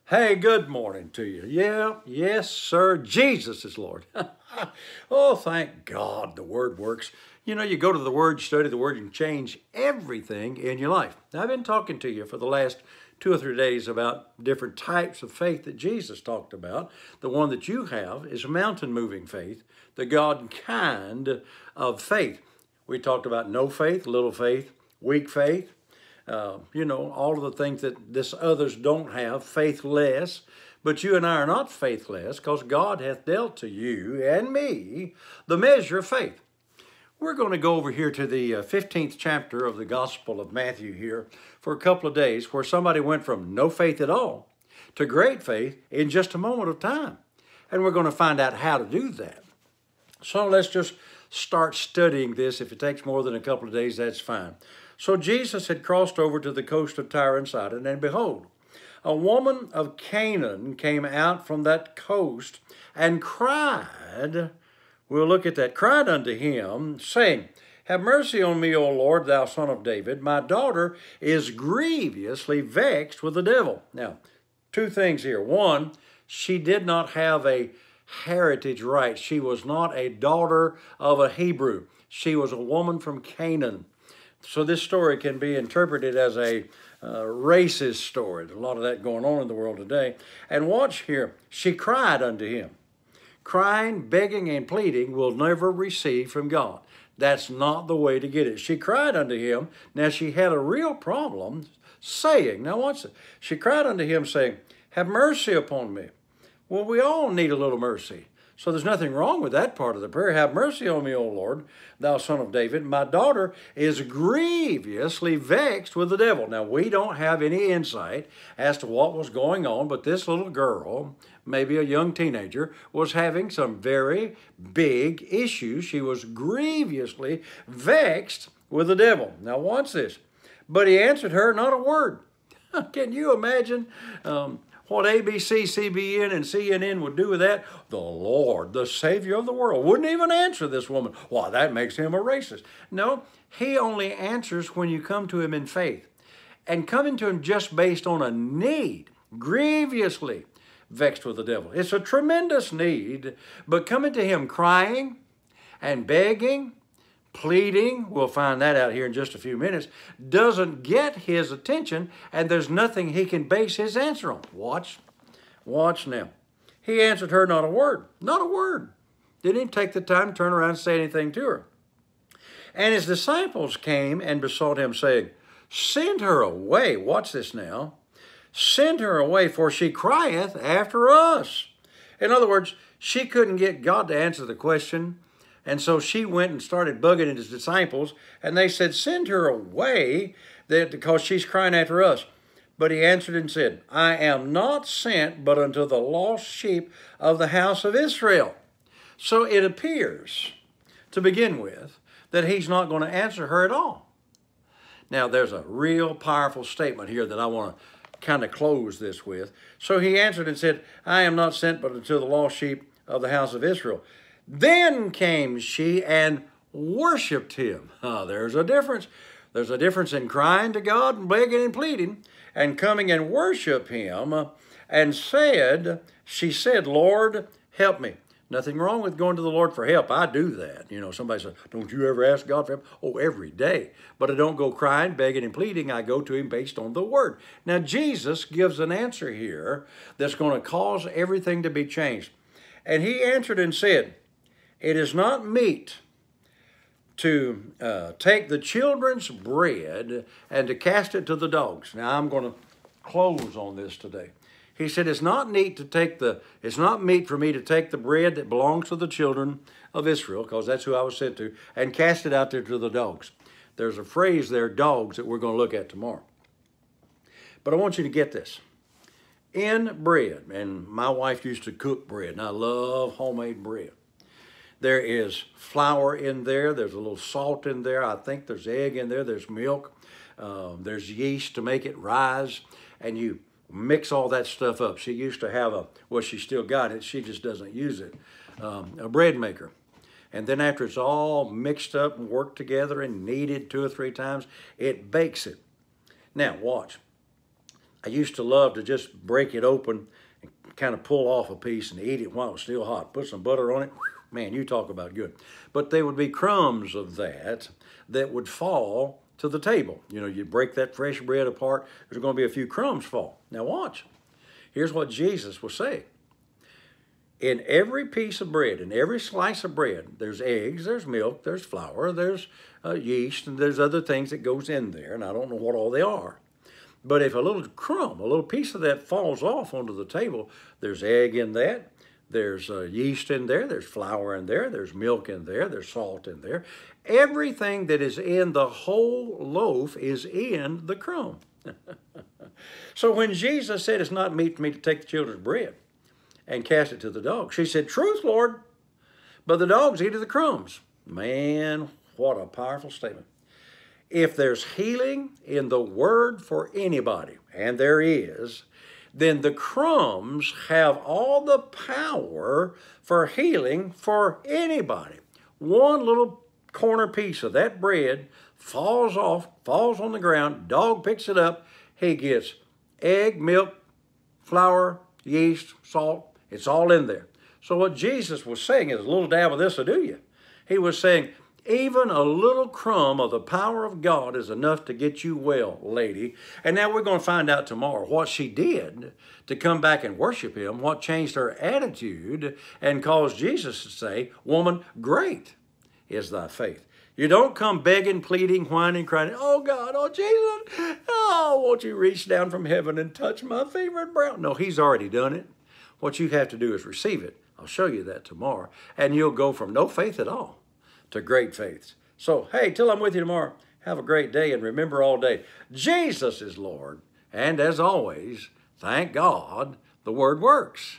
Hey, good morning to you. Yeah, yes, sir. Jesus is Lord. Oh, thank God the Word works. You know, you go to the Word, study the Word, and change everything in your life. Now, I've been talking to you for the last 2 or 3 days about different types of faith that Jesus talked about. The one that you have is mountain moving faith, the God kind of faith. We talked about no faith, little faith, weak faith, all of the things that this others don't have, faithless. But you and I are not faithless because God hath dealt to you and me the measure of faith. We're going to go over here to the 15th chapter of the Gospel of Matthew here for a couple of days where somebody went from no faith at all to great faith in just a moment of time. And we're going to find out how to do that. So let's just start studying this. If it takes more than a couple of days, that's fine. So Jesus had crossed over to the coast of Tyre and Sidon, and behold, a woman of Canaan came out from that coast and cried, we'll look at that, cried unto him, saying, Have mercy on me, O Lord, thou son of David. My daughter is grievously vexed with the devil. Now, two things here. One, she did not have a heritage right. She was not a daughter of a Hebrew. She was a woman from Canaan. So this story can be interpreted as a racist story. There's a lot of that going on in the world today. And watch here. She cried unto him. Crying, begging, and pleading will never receive from God. That's not the way to get it. She cried unto him. Now she had a real problem saying, now watch it. She cried unto him saying, Have mercy upon me. Well, we all need a little mercy. So there's nothing wrong with that part of the prayer. Have mercy on me, O Lord, thou son of David. My daughter is grievously vexed with the devil. Now, we don't have any insight as to what was going on, but this little girl, maybe a young teenager, was having some very big issues. She was grievously vexed with the devil. Now, watch this. But he answered her not a word. Can you imagine what ABC, CBN, and CNN would do with that? The Lord, the Savior of the world, wouldn't even answer this woman. Why, that makes him a racist. No, he only answers when you come to him in faith. And coming to him just based on a need, grievously vexed with the devil. It's a tremendous need, but coming to him crying and begging, pleading, we'll find that out here in just a few minutes, doesn't get his attention, and there's nothing he can base his answer on. Watch now. He answered her not a word, not a word. Didn't even take the time to turn around and say anything to her. And his disciples came and besought him, saying, Send her away. Watch this now. Send her away, for she crieth after us. In other words, she couldn't get God to answer the question. And so she went and started bugging his disciples, and they said, Send her away, because she's crying after us. But he answered and said, I am not sent but unto the lost sheep of the house of Israel. So it appears, to begin with, that he's not going to answer her at all. Now, there's a real powerful statement here that I want to kind of close this with. So he answered and said, I am not sent but unto the lost sheep of the house of Israel. Then came she and worshiped him. There's a difference. There's a difference in crying to God and begging and pleading and coming and worship him and she said, Lord, help me. Nothing wrong with going to the Lord for help. I do that. You know, somebody says, don't you ever ask God for help? Oh, every day. But I don't go crying, begging, and pleading. I go to him based on the word. Now, Jesus gives an answer here that's going to cause everything to be changed. And he answered and said, It is not meet to take the children's bread and to cast it to the dogs. Now, I'm going to close on this today. He said, it's not meet for me to take the bread that belongs to the children of Israel, because that's who I was sent to, and cast it out there to the dogs. There's a phrase there, dogs, that we're going to look at tomorrow. But I want you to get this. In bread, and my wife used to cook bread, and I love homemade bread. There is flour in there. There's a little salt in there. I think there's egg in there. There's milk. There's yeast to make it rise. And you mix all that stuff up. She used to have she still got it. She just doesn't use it. A bread maker. And then after it's all mixed up and worked together and kneaded 2 or 3 times, it bakes it. Now, watch. I used to love to just break it open and kind of pull off a piece and eat it while it was still hot. Put some butter on it. Man, you talk about good. But there would be crumbs of that would fall to the table. You know, you break that fresh bread apart, there's going to be a few crumbs fall. Now watch. Here's what Jesus was saying. In every piece of bread, in every slice of bread, there's eggs, there's milk, there's flour, there's yeast, and there's other things that goes in there, and I don't know what all they are. But if a little crumb, a little piece of that falls off onto the table, there's egg in that, there's yeast in there, there's flour in there, there's milk in there, there's salt in there. Everything that is in the whole loaf is in the crumb. So when Jesus said, it's not meet for me to take the children's bread and cast it to the dogs, she said, truth, Lord, but the dogs eat of the crumbs. Man, what a powerful statement. If there's healing in the word for anybody, and there is, then the crumbs have all the power for healing for anybody. One little corner piece of that bread falls off, falls on the ground, dog picks it up, he gets egg, milk, flour, yeast, salt, it's all in there. So what Jesus was saying is, a little dab of this will do you. He was saying, even a little crumb of the power of God is enough to get you well, lady. And now we're going to find out tomorrow what she did to come back and worship him, what changed her attitude and caused Jesus to say, woman, great is thy faith. You don't come begging, pleading, whining, crying, oh God, oh Jesus, oh, won't you reach down from heaven and touch my favorite brow? No, he's already done it. What you have to do is receive it. I'll show you that tomorrow. And you'll go from no faith at all to great faiths. So, hey, till I'm with you tomorrow, have a great day, and remember all day, Jesus is Lord. And as always, thank God, the word works.